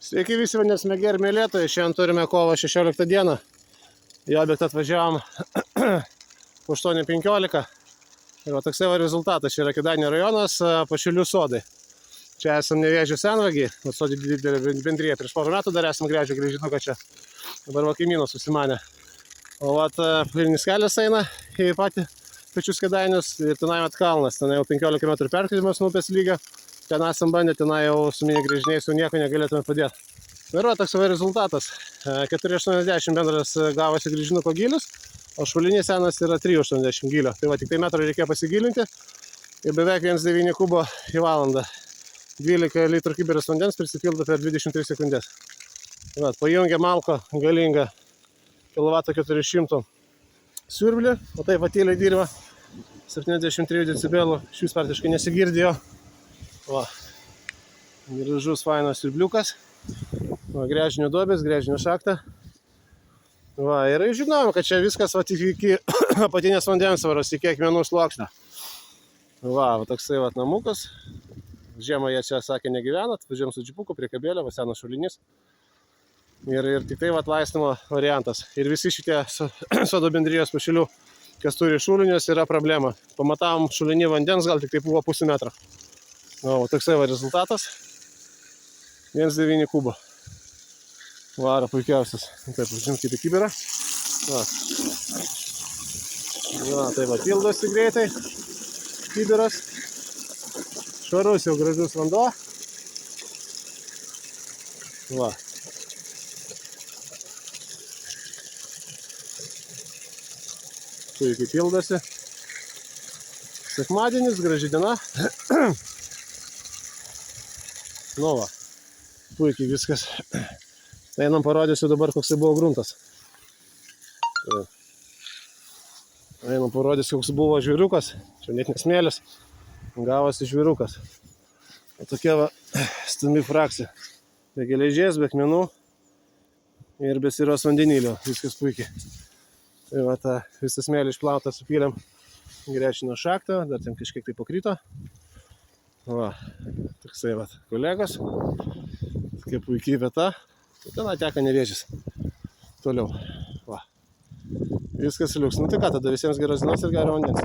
Sveiki visi vandens mėgėjai ir mylėtojai. Šiandien turime kovo 16 dieną. Į objektą atvažiavom po 8:15. Ir va toksai va rezultatas. Čia yra Kėdainių rajonas, Pašilių sodai. Čia esam Nevėžio senvagiai. Sodį didelį bendriją. Prieš porą metų dar esam gręžę grįžinuką čia. Dabar va kaimynas susimanė. O vat pilinis kelias eina į patį pačius Kėdainius ir tenai vat kalnas. Tenai jau 15 metrų perkėlimas nuo upės lygio. Ten esam bandę, tenai jau su mini grįžiniais jau nieko negalėtume padėti. Ir va toks va rezultatas. 4,80 bendras gavosi grįžinuko gylis, o šulinys senas yra 3,80 gylio. Tai va tik tai metrų reikėjo pasigilinti ir beveik 1,9 kubo į valandą. 12 litrų kibiras vandens prisipildo per 23 sekundės. Va, pajungia malko galingą kW400 siurblį, o taip va tyliai dirba 73 decibelų, šis praktiškai nesigirdėjo. Va, gražus fainas siurbliukas. Va, gręžinio duobės, gręžinio šaktą. Va, ir žinom, kad čia viskas va, tik iki apatinės vandensvaros, iki akmenų sluoksnio. Va, toksai va namukas. Žiemą jie čia sakė negyvenat, važiuojam su džipuku prie kabelio, va senas šulinys. Ir tik tai va laistymo variantas. Ir visi šitie sodo bendrijos Pašilių, kas turi šulinius, yra problema. Pamatavom šulinį vandens, gal tik tai buvo pusę metro. O toksai va rezultatas. 1,9 kubo. Varo puikiausias. Taip, užimkite kibirą. Va, tai va, pildosi greitai. Kibiras. Švarus jau gražus vanduo. Va. Puikiai pildosi. Sekmadienis, graži diena. Nu va, puikiai viskas. Einam parodysiu dabar, koks buvo gruntas. Einam parodysiu, koks buvo žvyrukas. Čia net nesmėlis. Gavosi žvyrukas. O tokia va stambi frakcija. Be geležies, be akmenų ir be siros vandenilio. Viskas puikiai. Tai va tą visą smėlį išplautą supylėm gręžinio šaktą. Dar ten kažkiek tai pakrito. Va, toksai va kolegos. Tokia puikiai vieta. Ten teka Nevėžis. Toliau. Va. Viskas liuks. Nu tai ką, tada visiems geros dienos ir gero vandens.